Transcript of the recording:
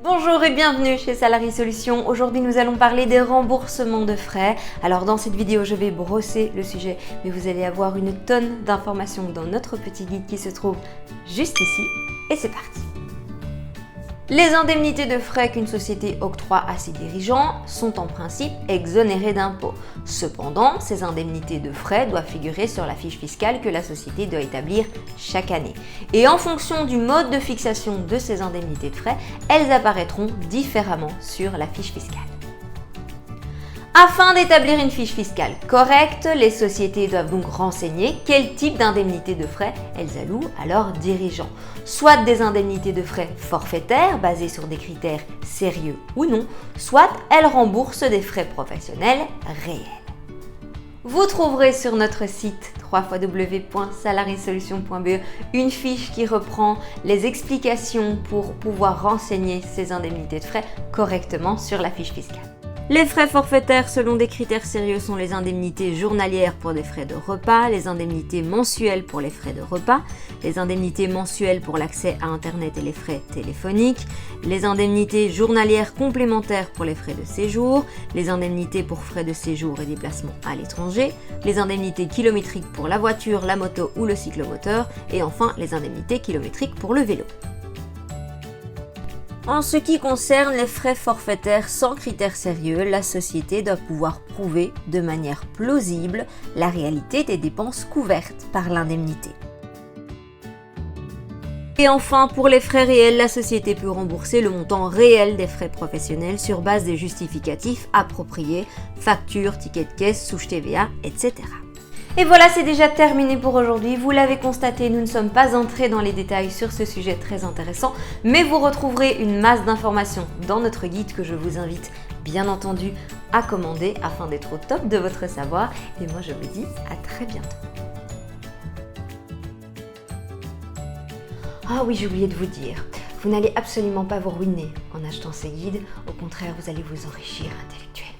Bonjour et bienvenue chez Salary Solutions. Aujourd'hui nous allons parler des remboursements de frais. Alors dans cette vidéo je vais brosser le sujet, mais vous allez avoir une tonne d'informations dans notre petit guide qui se trouve juste ici. Et c'est parti. Les indemnités de frais qu'une société octroie à ses dirigeants sont en principe exonérées d'impôts. Cependant, ces indemnités de frais doivent figurer sur la fiche fiscale que la société doit établir chaque année. Et en fonction du mode de fixation de ces indemnités de frais, elles apparaîtront différemment sur la fiche fiscale. Afin d'établir une fiche fiscale correcte, les sociétés doivent donc renseigner quel type d'indemnité de frais elles allouent à leurs dirigeants. Soit des indemnités de frais forfaitaires basées sur des critères sérieux ou non, soit elles remboursent des frais professionnels réels. Vous trouverez sur notre site www.salarysolutions.be une fiche qui reprend les explications pour pouvoir renseigner ces indemnités de frais correctement sur la fiche fiscale. Les frais forfaitaires selon des critères sérieux sont les indemnités journalières pour des frais de repas, les indemnités mensuelles pour les frais de repas, les indemnités mensuelles pour l'accès à Internet et les frais téléphoniques, les indemnités journalières complémentaires pour les frais de séjour, les indemnités pour frais de séjour et déplacement à l'étranger, les indemnités kilométriques pour la voiture, la moto ou le cyclomoteur et enfin les indemnités kilométriques pour le vélo. En ce qui concerne les frais forfaitaires sans critères sérieux, la société doit pouvoir prouver de manière plausible la réalité des dépenses couvertes par l'indemnité. Et enfin, pour les frais réels, la société peut rembourser le montant réel des frais professionnels sur base des justificatifs appropriés, factures, tickets de caisse, souche TVA, etc. Et voilà, c'est déjà terminé pour aujourd'hui. Vous l'avez constaté, nous ne sommes pas entrés dans les détails sur ce sujet très intéressant, mais vous retrouverez une masse d'informations dans notre guide que je vous invite bien entendu à commander afin d'être au top de votre savoir. Et moi, je vous dis à très bientôt. Ah oui, j'ai oublié de vous dire, vous n'allez absolument pas vous ruiner en achetant ces guides. Au contraire, vous allez vous enrichir intellectuellement.